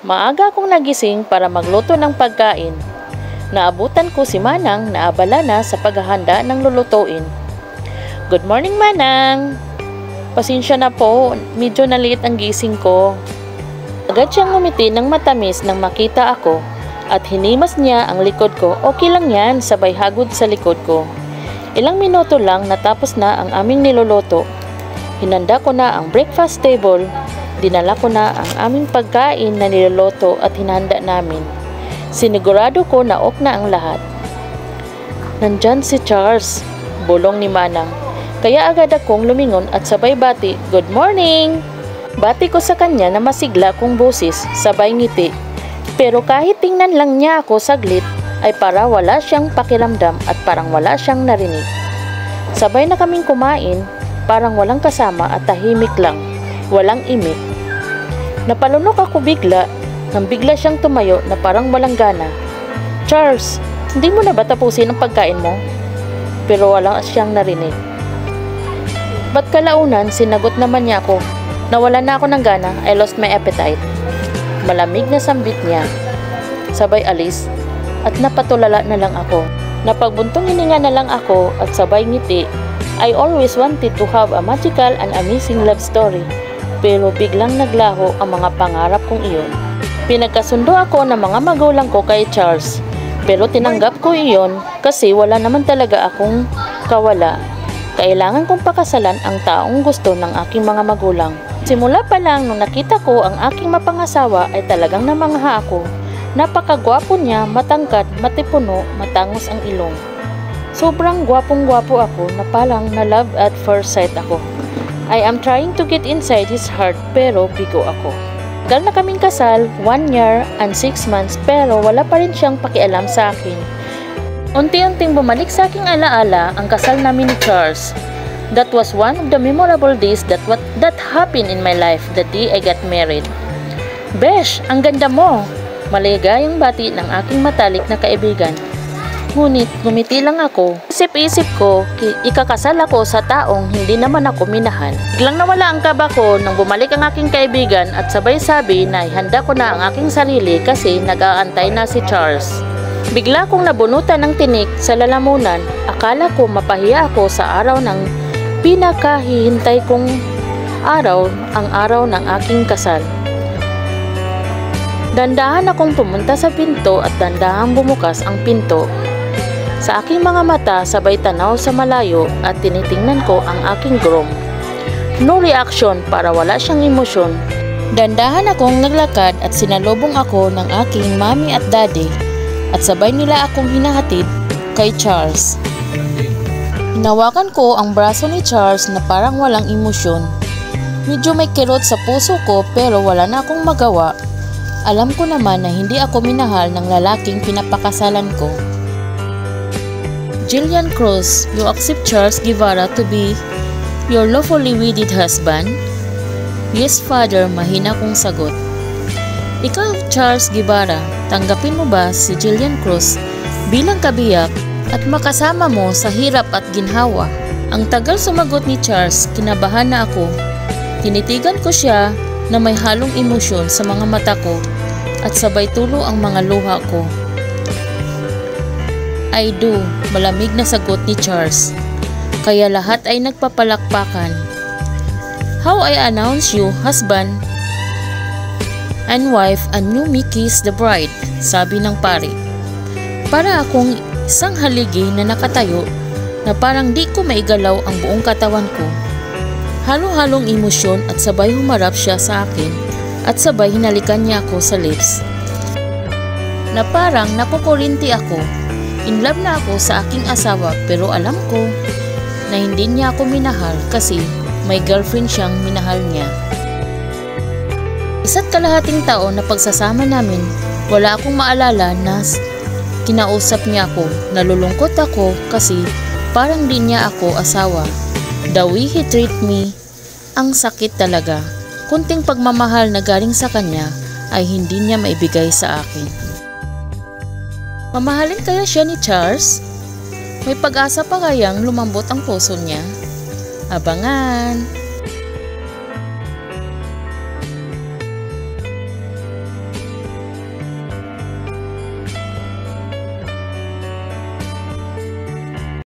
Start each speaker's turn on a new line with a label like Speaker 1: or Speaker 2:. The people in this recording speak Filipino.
Speaker 1: Maaga akong nagising para magluto ng pagkain. Naabutan ko si Manang na abala na sa paghahanda ng lulutuin. Good morning, Manang! Pasensya na po, medyo naliit ang gising ko. Agad siyang ngumiti ng matamis nang makita ako at hinimas niya ang likod ko. Okay lang yan, sabay hagod sa likod ko. Ilang minuto lang natapos na ang aming niluluto. Hinanda ko na ang breakfast table. Dinala ko na ang aming pagkain na niluluto at hinanda namin. Sinigurado ko na ok na ang lahat. Nandyan si Charles, bulong ni Manang. Kaya agad akong lumingon at sabay bati, "Good morning!" Bati ko sa kanya na masigla kong boses, sabay ngiti. Pero kahit tingnan lang niya ako saglit, ay para wala siyang pakiramdam at parang wala siyang narinig. Sabay na kaming kumain, parang walang kasama at tahimik lang. Walang imik. Napalunok ako bigla nang bigla siyang tumayo na parang walang gana. "Charles, hindi mo na ba tapusin ang pagkain mo?" Pero wala siyang narinig. Ba't kalaunan sinagot naman niya ako. Nawalan na ako ng gana, I lost my appetite. Malamig na sambit niya. Sabay alis at napatulala na lang ako. Napagbuntong hininga na lang ako at sabay ngiti. I always wanted to have a magical and amazing love story. Pero biglang naglaho ang mga pangarap kong iyon. Pinagkasundo ako ng mga magulang ko kay Charles. Pero tinanggap ko iyon kasi wala naman talaga akong kawala. Kailangan kong pakasalan ang taong gusto ng aking mga magulang. Simula pa lang nung nakita ko ang aking mapangasawa ay talagang namangha ako. Napakagwapo niya, matangkad, matipuno, matangos ang ilong. Sobrang gwapong-gwapo ako na parang na love at first sight ako. I am trying to get inside his heart pero bigo ako. Tagal na kaming kasal, 1 year and 6 months pero wala pa rin siyang pakialam sa akin. Unti-unting bumalik sa aking alaala ang kasal namin ni Charles. That was one of the memorable days that happened in my life the day I got married. "Besh, ang ganda mo!" Maligayang bati ng aking matalik na kaibigan. Ngunit ngumiti lang ako. Isip-isip ko, ikakasal ako sa taong hindi naman ako minahal. Biglang nawala ang kaba ko nang bumalik ang aking kaibigan at sabay sabi na ihanda ko na ang aking sarili kasi nag-aantay na si Charles. Bigla kong nabunutan ng tinik sa lalamunan. Akala ko mapahiya ako sa araw ng pinakahihintay kong araw, ang araw ng aking kasal. Dandahan akong pumunta sa pinto at dandahang bumukas ang pinto. Sa aking mga mata sabay tanaw sa malayo at tinitingnan ko ang aking groom. No reaction para wala siyang emosyon. Dandahan akong naglakad at sinalubong ako ng aking mommy at daddy at sabay nila akong hinahatid kay Charles. Hinawakan ko ang braso ni Charles na parang walang emosyon. Medyo may kirot sa puso ko pero wala na akong magawa. Alam ko naman na hindi ako minahal ng lalaking pinapakasalan ko. "Jillian Cruz, you accept Charles Guevara to be your lawfully wedded husband?" "Yes, Father," mahina kong sagot. "Ikaw, Charles Guevara, tanggapin mo ba si Jillian Cruz bilang kabiyak at makasama mo sa hirap at ginhawa?" Ang tagal sumagot ni Charles, kinabahan na ako. Tinitigan ko siya na may halong emosyon sa mga mata ko at sabay tulo ang mga luha ko. "I do," malamig na sagot ni Charles. Kaya lahat ay nagpapalakpakan. "How I announce you husband and wife and you me kiss the bride," sabi ng pari. Para akong isang haligi na nakatayo na parang di ko maigalaw ang buong katawan ko. Halo-halong emosyon at sabay humarap siya sa akin at sabay hinalikan niya ako sa lips. Na parang nakukurinti ako. In love na ako sa aking asawa pero alam ko na hindi niya ako minahal kasi may girlfriend siyang minahal niya. 1.5 taon na pagsasama namin, wala akong maalala na kinausap niya ako. Nalulungkot ako kasi parang di niya ako asawa. The way he treat me, ang sakit talaga. Kunting pagmamahal na galing sa kanya ay hindi niya maibigay sa akin. Mamahalin kaya siya ni Charles? May pag-asa pa kayang lumambot ang puso niya? Abangan!